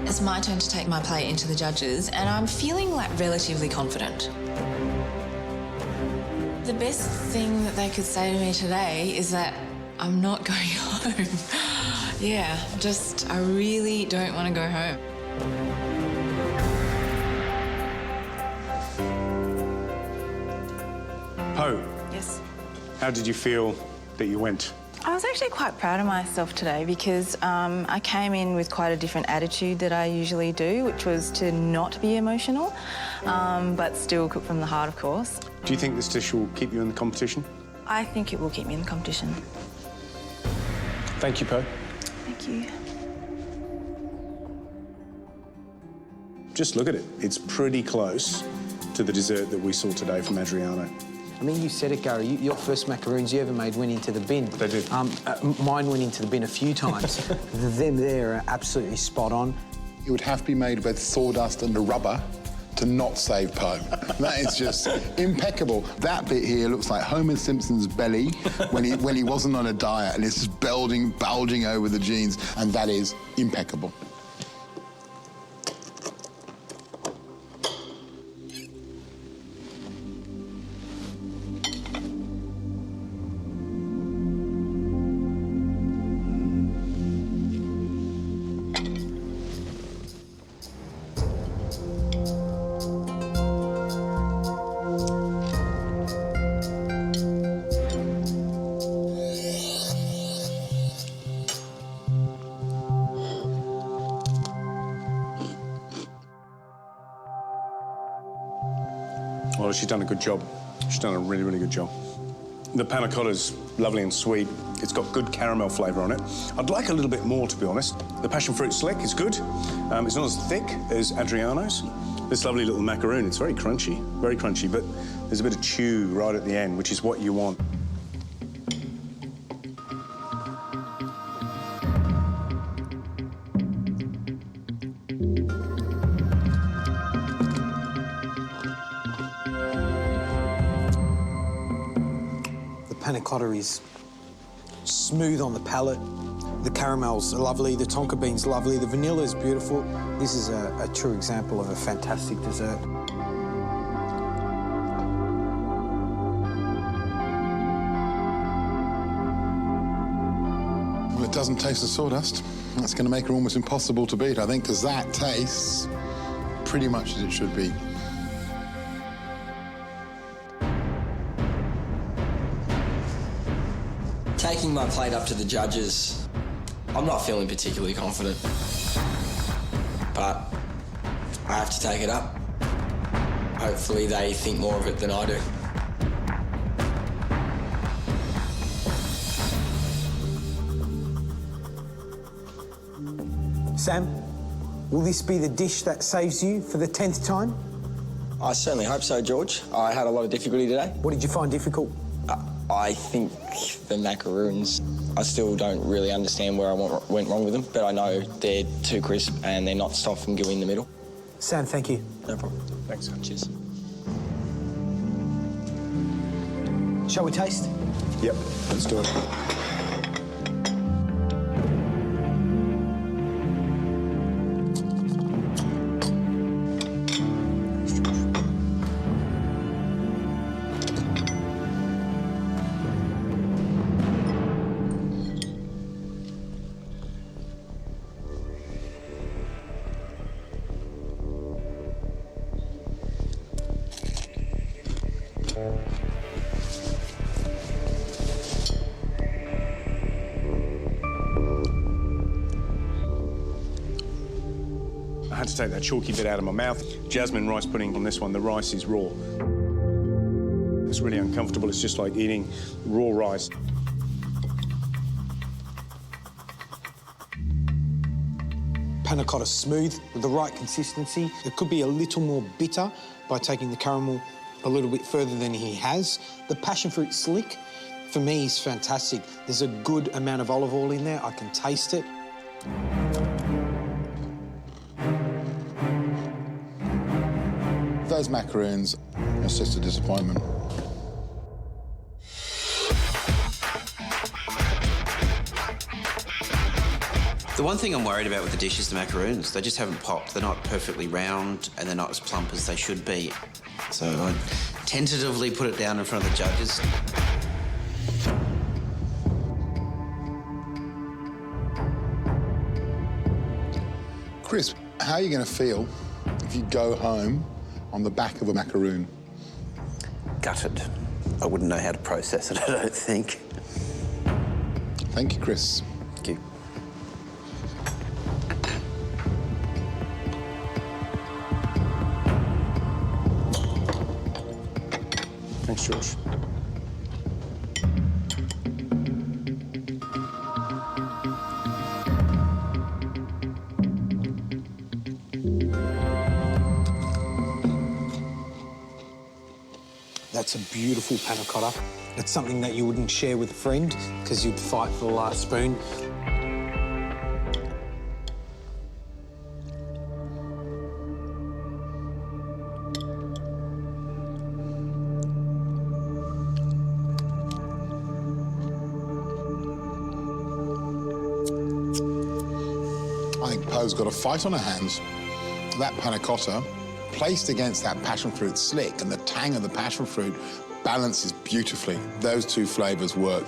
It's my turn to take my plate into the judges, and I'm feeling like relatively confident. The best thing that they could say to me today is that I'm not going home. Yeah, I really don't want to go home. Poe. Yes? How did you feel that you went? I was actually quite proud of myself today because I came in with quite a different attitude that I usually do, which was to not be emotional, but still cook from the heart, of course. Do you think this dish will keep you in the competition? I think it will keep me in the competition. Thank you, Poe. Thank you. Just look at it. It's pretty close to the dessert that we saw today from Adriano. I mean, you said it, Gary. Your first macaroons you ever made went into the bin. They did. Mine went into the bin a few times. Them there are absolutely spot on. It would have to be made with sawdust and the rubber to not save Poe. That is just impeccable. That bit here looks like Homer Simpson's belly when he wasn't on a diet, and it's just bulging over the jeans, and that is impeccable. Well, she's done a good job. She's done a really, really good job. The panna cotta's lovely and sweet. It's got good caramel flavour on it. I'd like a little bit more, to be honest. The passion fruit slick is good. It's not as thick as Adriano's. This lovely little macaroon, it's very crunchy, but there's a bit of chew right at the end, which is what you want. Panna cotta is smooth on the palate. The caramels are lovely, the tonka bean's lovely, the vanilla is beautiful. This is a true example of a fantastic dessert. Well, it doesn't taste of sawdust. That's going to make it almost impossible to beat, I think, because that tastes pretty much as it should be. Taking my plate up to the judges, I'm not feeling particularly confident, but I have to take it up. Hopefully they think more of it than I do. Sam, will this be the dish that saves you for the 10th time? I certainly hope so, George. I had a lot of difficulty today. What did you find difficult? I think the macaroons, I still don't really understand where I went wrong with them, but I know they're too crisp and they're not soft and gooey in the middle. Sam, thank you. No problem. Thanks. Cheers. Shall we taste? Yep, let's do it. I had to take that chalky bit out of my mouth. Jasmine rice pudding on this one, the rice is raw. It's really uncomfortable. It's just like eating raw rice. Panna cotta smooth with the right consistency. It could be a little more bitter by taking the caramel a little bit further than he has. The passion fruit slick, for me, is fantastic. There's a good amount of olive oil in there. I can taste it. Those macaroons, it's just a disappointment. The one thing I'm worried about with the dish is the macaroons. They just haven't popped. They're not perfectly round and they're not as plump as they should be. So I tentatively put it down in front of the judges. Chris, how are you going to feel if you go home on the back of a macaroon? Gutted. I wouldn't know how to process it, I don't think. Thank you, Chris. Thank you. Thanks, George. That's a beautiful panna cotta. It's something that you wouldn't share with a friend because you'd fight for the last spoon. I think Poe's got a fight on her hands. That panna cotta, placed against that passion fruit slick, and the tang of the passion fruit balances beautifully. Those two flavours work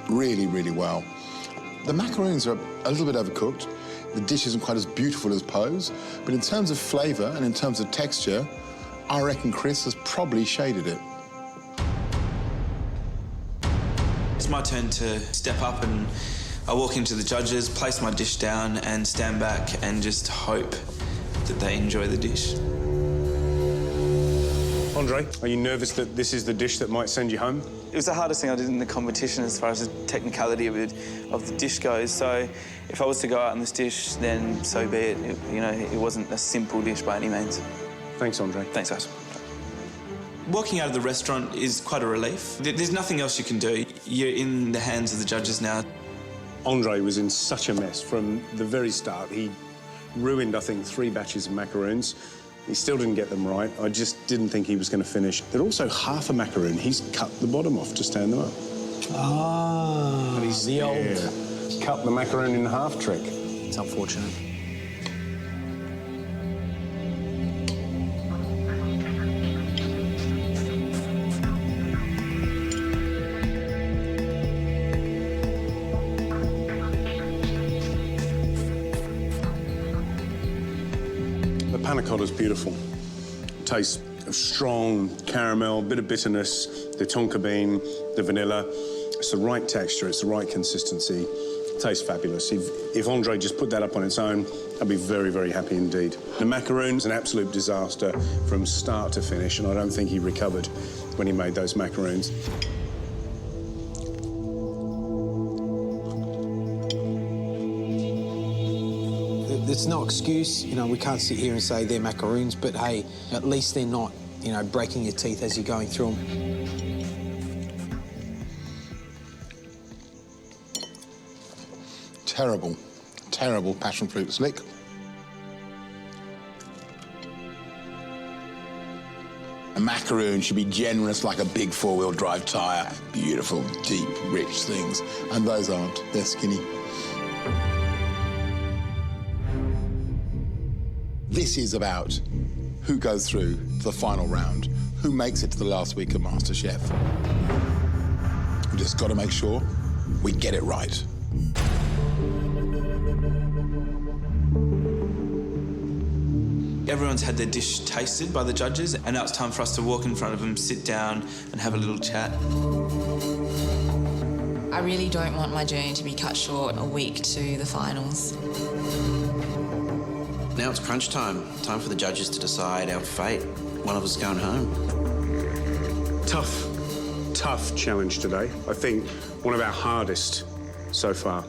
really, really well. The macaroons are a little bit overcooked. The dish isn't quite as beautiful as Poe's, but in terms of flavour and in terms of texture, I reckon Chris has probably shaded it. It's my turn to step up, and I walk into the judges, place my dish down and stand back and just hope that they enjoy the dish. Andre, are you nervous that this is the dish that might send you home? It was the hardest thing I did in the competition as far as the technicality of the dish goes. So if I was to go out on this dish, then so be it. It wasn't a simple dish by any means. Thanks, Andre. Thanks, guys. Walking out of the restaurant is quite a relief. There's nothing else you can do. You're in the hands of the judges now. Andre was in such a mess from the very start. He ruined, I think, 3 batches of macaroons. He still didn't get them right. I just didn't think he was going to finish. They're also half a macaroon. He's cut the bottom off to stand them up. Ah, the old... Yeah, cut the macaroon in half trick. It's unfortunate. The panna cotta's beautiful. Tastes of strong caramel, bit of bitterness, the tonka bean, the vanilla. It's the right texture, it's the right consistency. It tastes fabulous. If Andre just put that up on its own, I'd be very, very happy indeed. The macaroon's an absolute disaster from start to finish, and I don't think he recovered when he made those macaroons. It's no excuse, we can't sit here and say they're macaroons, but hey, at least they're not, breaking your teeth as you're going through them. Terrible, terrible passion fruit slick. A macaroon should be generous like a big 4-wheel drive tyre. Beautiful, deep, rich things. And those aren't, they're skinny. This is about who goes through to the final round, who makes it to the last week of MasterChef. We just got to make sure we get it right. Everyone's had their dish tasted by the judges, and now it's time for us to walk in front of them, sit down and have a little chat. I really don't want my journey to be cut short a week to the finals. Now it's crunch time. Time for the judges to decide our fate. One of us is going home. Tough challenge today. I think one of our hardest so far.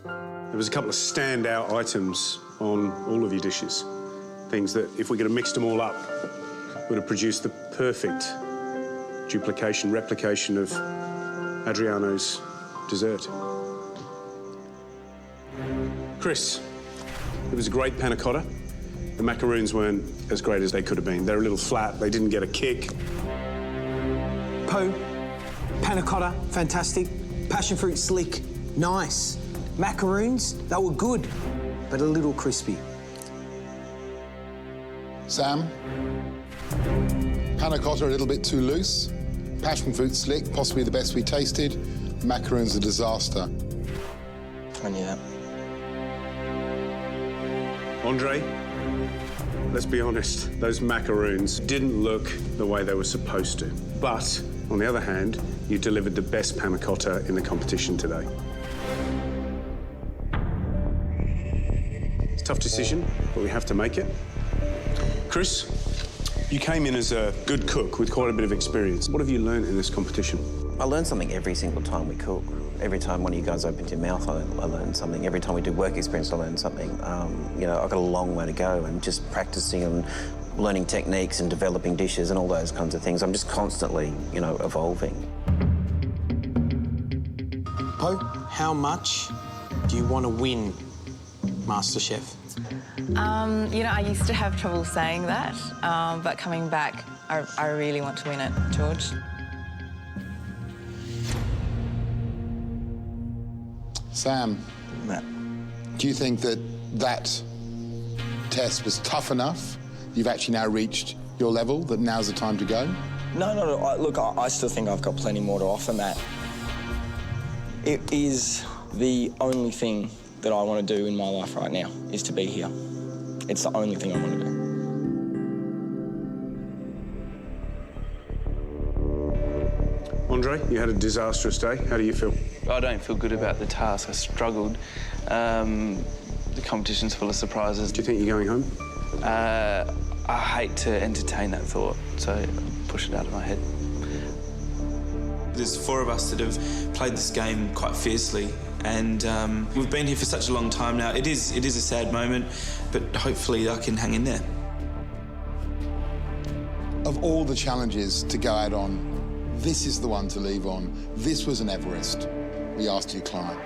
There was a couple of standout items on all of your dishes. Things that, if we could have mixed them all up, would have produced the perfect replication of Adriano's dessert. Chris, it was a great panna cotta. The macaroons weren't as great as they could have been. They're a little flat, they didn't get a kick. Poe, panna cotta, fantastic. Passion fruit slick, nice. Macaroons, they were good, but a little crispy. Sam, panna cotta a little bit too loose. Passion fruit slick, possibly the best we tasted. Macaroons a disaster. I knew that. André, let's be honest, those macaroons didn't look the way they were supposed to. But, on the other hand, you delivered the best panna cotta in the competition today. It's a tough decision, but we have to make it. Chris, you came in as a good cook with quite a bit of experience. What have you learned in this competition? I learn something every single time we cook. Every time one of you guys opens your mouth, I learn something. Every time we do work experience, I learn something. You know, I've got a long way to go, and just practicing and learning techniques and developing dishes and all those kinds of things. I'm just constantly, you know, evolving. Po, how much do you want to win MasterChef? You know, I used to have trouble saying that, but coming back, I really want to win it, George. Sam, do you think that that test was tough enough? You've actually now reached your level, that now's the time to go? No. Look, I still think I've got plenty more to offer, Matt. It is the only thing that I want to do in my life right now, is to be here. It's the only thing I want to do. André, you had a disastrous day. How do you feel? I don't feel good about the task. I struggled. The competition's full of surprises. Do you think you're going home? I hate to entertain that thought, so push it out of my head. There's 4 of us that have played this game quite fiercely, and we've been here for such a long time now. It is a sad moment, but hopefully I can hang in there. Of all the challenges to go out on, this is the one to leave on. This was an Everest we asked you to climb.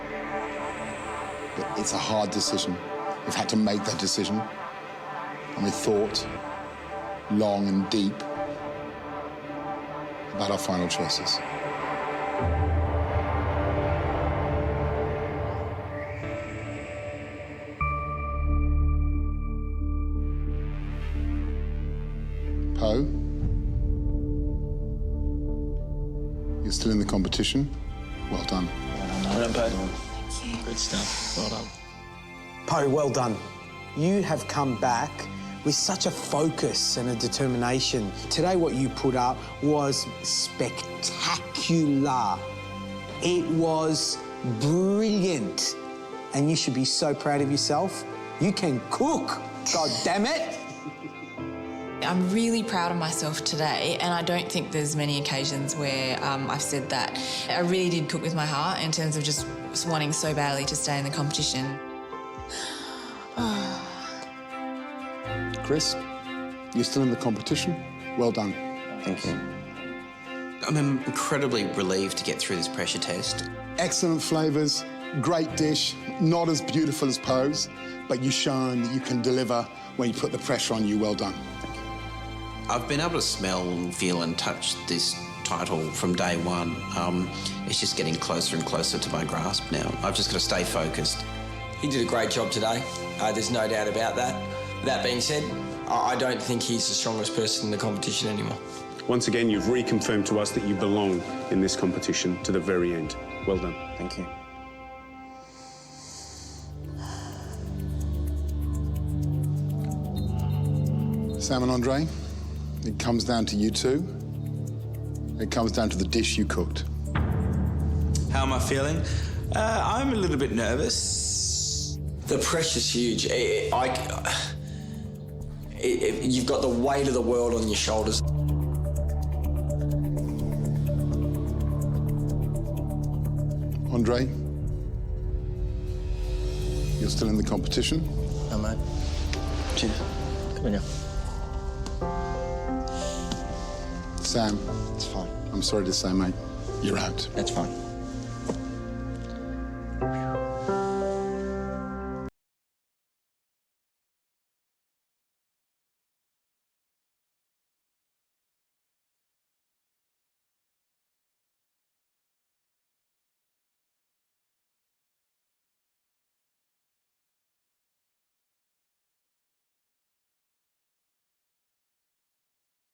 But it's a hard decision. We've had to make that decision. And we thought long and deep about our final choices. Po, you're still in the competition. Well done. Well done, Po. Good stuff. Well done. Po, well done. You have come back with such a focus and a determination. Today, what you put up was spectacular. It was brilliant. And you should be so proud of yourself. You can cook, God damn it. I'm really proud of myself today, and I don't think there's many occasions where I've said that. I really did cook with my heart in terms of just wanting so badly to stay in the competition. Chris, you're still in the competition. Well done. Thank you. I'm incredibly relieved to get through this pressure test. Excellent flavours, great dish, not as beautiful as Po's, but you've shown that you can deliver when you put the pressure on you. Well done. I've been able to smell and feel and touch this title from day one. It's just getting closer and closer to my grasp now. I've just got to stay focused. He did a great job today. There's no doubt about that. That being said, I don't think he's the strongest person in the competition anymore. Once again, you've reconfirmed to us that you belong in this competition to the very end. Well done. Thank you. Sam and André, it comes down to you two. It comes down to the dish you cooked. How am I feeling? I'm a little bit nervous. The pressure's huge. You've got the weight of the world on your shoulders. André, you're still in the competition. No, mate. Cheers. Come on now. Sam, It's fine. I'm sorry to say, mate, you're out. That's fine.